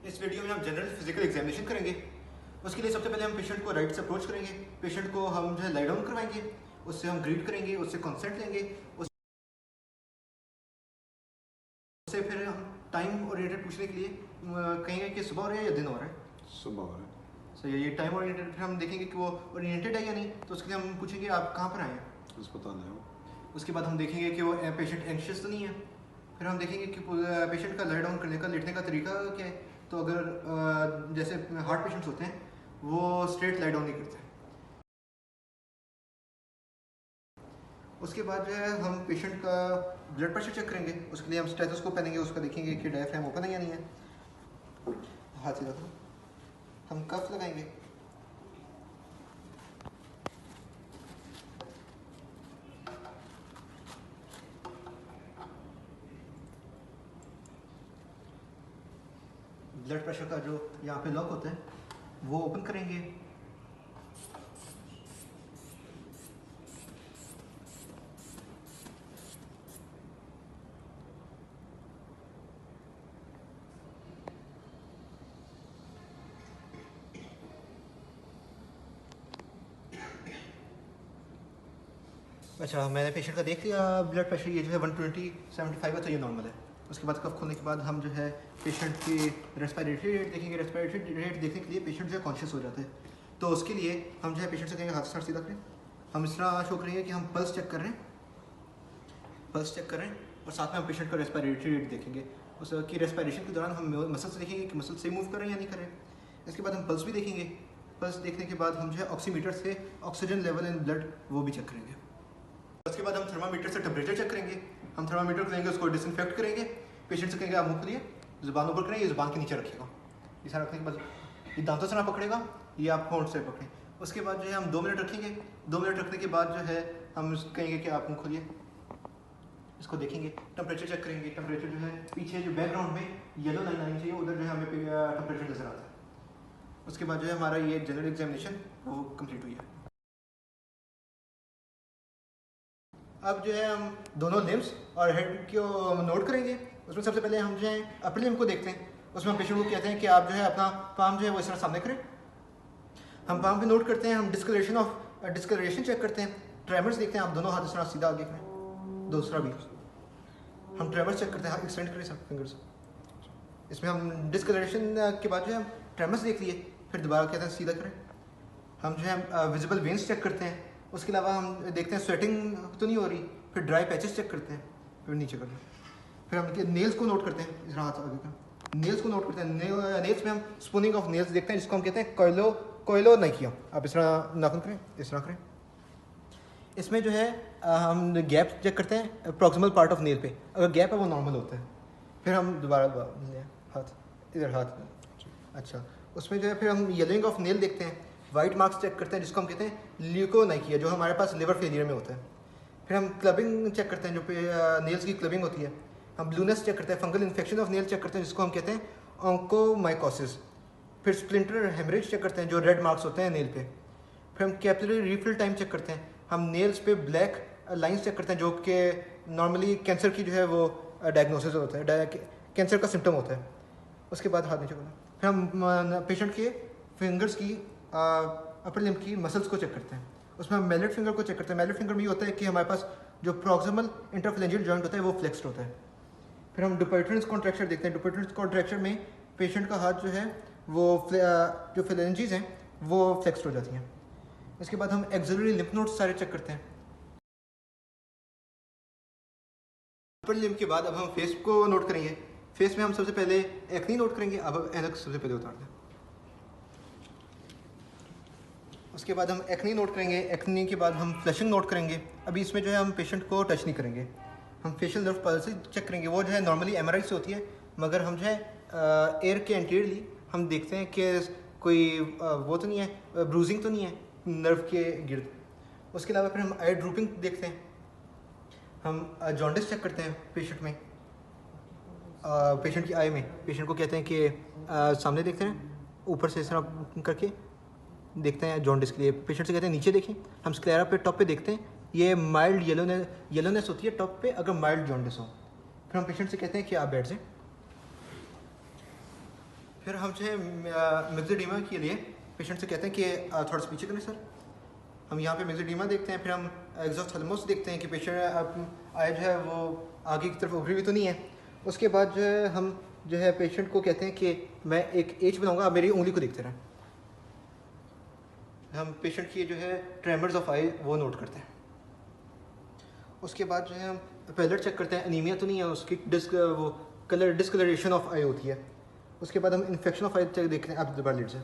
इस वीडियो में हम जनरल फिजिकल एग्जामिनेशन करेंगे। उसके लिए सबसे पहले हम पेशेंट को राइट से अप्रोच करेंगे। पेशेंट को हम जो है लाई डाउन करवाएंगे, उससे हम ग्रीट करेंगे, उससे कंसेंट लेंगे, उससे फिर हम टाइम ओरिएंटेड पूछने के लिए कहेंगे कि सुबह हो रहा है या दिन हो रहा है। सुबह हो रहा है। सही, ये टाइम ओरिएंटेड। फिर हम देखेंगे कि वो ओरिएंटेड है या नहीं, तो उसके लिए हम पूछेंगे आप कहाँ पर आए हैं। अस्पताल है वो। उसके बाद हम देखेंगे कि वो पेशेंट एंशियस तो नहीं है। फिर हम देखेंगे कि पेशेंट का लाई डाउन करने का, लेटने का तरीका क्या है। तो अगर जैसे हार्ट पेशेंट्स होते हैं वो स्ट्रेट लाई डाउन नहीं करते। उसके बाद जो है हम पेशेंट का ब्लड प्रेशर चेक करेंगे। उसके लिए हम स्टेथोस्कोप पहनेंगे, उसका देखेंगे कि डायफ्राम ओपन है या नहीं है। हाथ सीधा करो। हम कफ लगाएंगे। ब्लड प्रेशर का जो यहाँ पे लॉक होता है वो ओपन करेंगे। अच्छा, मैंने पेशेंट का देख लिया ब्लड प्रेशर, ये जो है 120/75 है, तो ये नॉर्मल है। उसके बाद कफ खोलने के बाद हम जो है पेशेंट की रेस्पिरेटरी रेट देखेंगे। रेस्पिरेटरी रेट देखने के लिए पेशेंट जो है कॉन्शियस हो जाता है, तो उसके लिए हम जो है पेशेंट से कहेंगे हाथ सर सीधा करें। हम इस तरह शो करेंगे कि हम पल्स चेक कर रहे हैं, पल्स चेक कर रहे हैं, और साथ में हम पेशेंट का रेस्पिरेटरी रेट देखेंगे। उसकी रेस्पिरेशन के दौरान हम मसल्स देखेंगे कि मसल से मूव कर रहे हैं या नहीं कर रहे हैं। इसके बाद हम पल्स भी देखेंगे। पल्स देखने के बाद हम जो है ऑक्सीमीटर से ऑक्सीजन लेवल इन ब्लड वो भी चेक करेंगे। उसके बाद हम थर्मामीटर से टेम्परेचर चेक करेंगे। हम थर्मामीटर को लेंगे, उसको डिसइंफेक्ट करेंगे। पेशेंट से कहेंगे आप मुंह खोलिए, जुबान ऊपर करें, ये जुबान के नीचे रखिएगा। इस तरह रखने के बाद ये दांतों से ना पकड़ेगा, ये आप होंठ से पकड़ें। उसके बाद जो है हम 2 मिनट रखेंगे। 2 मिनट रखने के बाद जो है हम कहेंगे कि आप मुंह खोलिए, इसको देखेंगे, टेम्परेचर चेक करेंगे। टेम्परेचर जो है पीछे जो बैकग्राउंड में येलो लाइन आनी चाहिए, उधर जो है हमें टेम्परेचर नजर आता है। उसके बाद जो है हमारा ये जनरल एग्जामिनेशन वो कम्प्लीट हुई है। अब जो है हम दोनों लिम्स और हेड को नोट करेंगे। उसमें सबसे पहले हम जो है अपर लिम्ब को देखते हैं। उसमें हम पेशेंट को कहते हैं कि आप जो है अपना पाम जो है वो इस तरह सामने करें। हम पाम पे नोट करते हैं। हम डिस्कलरेशन चेक करते हैं। ट्रेमर्स देखते हैं, आप दोनों हाथ इस तरह सीधा आगे करें, दूसरा भी। हम ट्रेमर्स चेक करते हैं, हाथ एक्सटेंड करें सब फिंगर्स। इसमें हम डिस्कलरेशन के बाद जो है हम ट्रेमर्स देख लिए, फिर दोबारा कहते हैं सीधा करें। हम जो है विजिबल वेन्स चेक करते हैं। उसके अलावा हम देखते हैं स्वेटिंग तो नहीं हो रही, फिर ड्राई पैचेस चेक करते हैं, फिर नीचे करते हैं। फिर हम नेल्स को नोट करते हैं, इस हाथ आगे का नेल्स को नोट करते हैं। नेल्स में हम स्पूनिंग ऑफ नेल्स देखते हैं, जिसको हम कहते हैं कोयलो नहीं किया। आप इस तरह नाखून करें, इस तरह करें। इसमें जो है हम गैप चेक करते हैं प्रॉक्सिमल पार्ट ऑफ नेल पे, अगर गैप है वो नॉर्मल होता है। फिर हम दोबारा हाथ इधर हाथ। अच्छा, उसमें जो है फिर हम येलोइंग ऑफ नेल देखते हैं, वाइट मार्क्स चेक करते हैं, जिसको हम कहते हैं ल्यूकोनाइकिया, जो हमारे पास लिवर फेलियर में होता है। फिर हम क्लबिंग चेक करते हैं, जो नेल्स की क्लबिंग होती है। हम ब्लूनेस चेक करते हैं, fungal infection of nail check करते हैं, जिसको हम कहते हैं ऑन्कोमाइकोसिस। फिर स्प्लिंटर हेमरेज चेक करते हैं, जो रेड मार्क्स होते हैं नेल पे। फिर हम कैपिलरी रिफिल टाइम चेक करते हैं। हम नेल्स पे ब्लैक लाइंस चेक करते हैं, जो कि नॉर्मली कैंसर की जो है वो डायग्नोसिस होता है, कैंसर का सिम्टम होता है। उसके बाद हाथ नीचे करना। फिर हम पेशेंट के फिंगर्स की अपर लिम्ब की मसल्स को चेक करते हैं। उसमें हम मैलेट फिंगर को चेक करते हैं। मैलेट फिंगर में ये होता है कि हमारे पास जो प्रॉक्सिमल इंटरफेलेंजियल जॉइंट होता है वो फ्लेक्स्ड होता है। फिर हम डुपेट्रेंस कॉन्ट्रैक्चर देखते हैं। डुपेट्रेंस कॉन्ट्रैक्चर में पेशेंट का हाथ जो है वो जो फेलेंजीज हैं वो फ्लेक्स्ड हो जाती हैं। इसके बाद हम एक्सिलरी लिम्फ नोड्स सारे चेक करते हैं। अपर लिम्ब के बाद अब हम फेस को नोट करेंगे। फेस में हम सबसे पहले एक्नी नोट करेंगे। अब एनक सबसे पहले उतार दें। उसके बाद हम एक्नी नोट करेंगे। एक्नी के बाद हम फ्लशिंग नोट करेंगे। अभी इसमें जो है हम पेशेंट को टच नहीं करेंगे। हम फेशियल नर्व पल्स चेक करेंगे, वो जो है नॉर्मली एमआरआई से होती है, मगर हम जो है एयर के एंटीरियरली हम देखते हैं कि कोई वो तो नहीं है, ब्रूजिंग तो नहीं है नर्व के गिर्द। उसके अलावा फिर हम आई ड्रूपिंग देखते हैं। हम जॉन्डिस चेक करते हैं पेशेंट में, पेशेंट की आई में। पेशेंट को कहते हैं कि सामने देखते हैं, ऊपर से इस तरह करके देखते हैं जॉन्डिस के लिए। पेशेंट से कहते हैं नीचे देखें। हम स्क्लेरा पे टॉप पे देखते हैं, ये माइल्ड येलोनेस होती है टॉप पे अगर माइल्ड जॉन्डिस हो। फिर हम पेशेंट से कहते हैं कि आप बैठ जाएं। फिर हम जो है मिक्सोडीमा के लिए पेशेंट से कहते हैं कि थोड़ा सा पीछे करें सर। हम यहाँ पे मिक्सोडीमा देखते हैं, फिर हम एक्सोथैलेमस देखते हैं कि पेशेंट आए जो है वो आगे की तरफ उभरी हुई तो नहीं है। उसके बाद जो है हम जो है पेशेंट को कहते हैं कि मैं एक एज बनाऊंगा, आप मेरी उंगली को देखते रहें। हम पेशेंट की जो है ट्रेमर्स ऑफ आई वो नोट करते हैं। उसके बाद जो है हम पैलेट चेक करते हैं, एनीमिया तो नहीं है, उसकी वो डिस्कलरेशन ऑफ आई होती है। उसके बाद हम इन्फेक्शन ऑफ आई चेक देखते हैं, आप दोबारा लेट से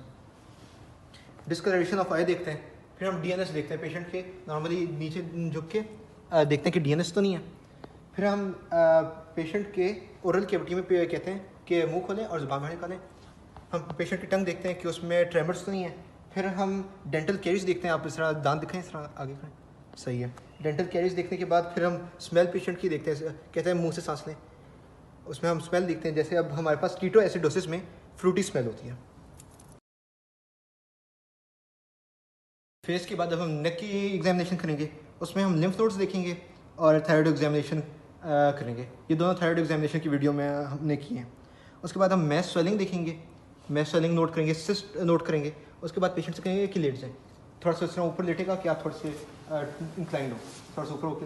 डिस्कलरेशन ऑफ आई देखते हैं। फिर हम डीएनएस देखते हैं पेशेंट के, नॉर्मली नीचे झुक के देखते हैं कि डीएनएस तो नहीं है। फिर हम पेशेंट के ओरल कैविटी में कहते हैं कि मुंह खोलें और ज़ुबान बाहर निकालें। हम पेशेंट की टंग देखते हैं कि उसमें ट्रेमर्स तो नहीं है। फिर हम डेंटल कैरीज देखते हैं, आप इस तरह दांत दिखाएं, इस तरह आगे करें, सही है। डेंटल कैरीज देखने के बाद फिर हम स्मेल पेशेंट की देखते हैं, कहते हैं मुंह से सांस लें, उसमें हम स्मेल देखते हैं। जैसे अब हमारे पास कीटोएसिडोसिस में फ्रूटी स्मेल होती है। फेस के बाद अब हम नेक की एग्जामिनेशन करेंगे, उसमें हम लिम्फ नोड्स देखेंगे और थायराइड एग्जामिनेशन करेंगे। ये दोनों थायराइड एग्जामिनेशन की वीडियो में हमने की हैं। उसके बाद हम मैस स्वेलिंग देखेंगे, मैस स्वेलिंग नोट करेंगे, सिस्ट नोट करेंगे। उसके बाद पेशेंट से कहेंगे कि लेट जाए, थोड़ा सा इस तरह ऊपर लेटेगा कि आप थोड़े से इंक्लाइन हो, थोड़ा सा ऊपर होकर।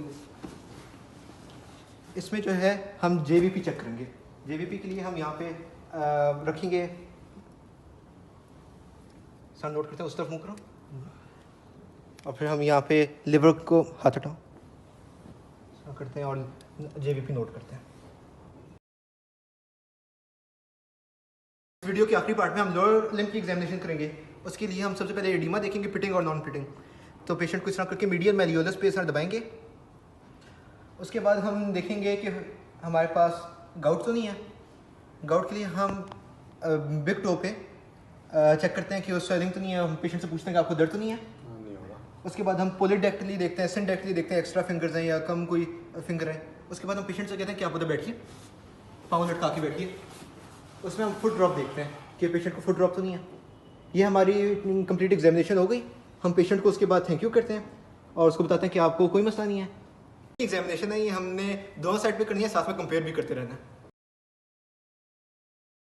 इसमें जो है हम जेवीपी चेक करेंगे। जेवीपी के लिए हम यहाँ पे रखेंगे, सर नोट करते हैं, उस तरफ मुँह करो और फिर हम यहाँ पे लिवर को हाथ हटाओ करते हैं और जेवीपी नोट करते हैं। वीडियो के आखिरी पार्ट में हम लोअर लिम्ब की एग्जामिनेशन करेंगे। उसके लिए हम सबसे पहले एडिमा देखेंगे, पिटिंग और नॉन पिटिंग। तो पेशेंट को इस तरह करके मीडियल मैलियोलस पे इस तरह दबाएंगे। उसके बाद हम देखेंगे कि हमारे पास गाउट तो नहीं है। गाउट के लिए हम बिग टो पे चेक करते हैं कि उस स्वेलिंग तो नहीं है। हम पेशेंट से पूछते हैं कि आपको दर्द तो नहीं है। उसके बाद हम पोलिडेक्टली देखते हैं, सिंडेक्टली देखते हैं, एक्स्ट्रा फिंगर्स हैं या कम कोई फिंगर है। उसके बाद हम पेशेंट से कहते हैं कि आप उधर बैठिए, पाँव लटका के बैठिए। उसमें हम फुट ड्रॉप देखते हैं कि पेशेंट को फुट ड्रॉप तो नहीं है। ये हमारी कंप्लीट एग्जामिनेशन हो गई। हम पेशेंट को उसके बाद थैंक यू करते हैं और उसको बताते हैं कि आपको कोई मसला नहीं है। एग्जामिनेशन है ये, हमने दोनों साइड पे करनी है, साथ में कंपेयर भी करते रहना है।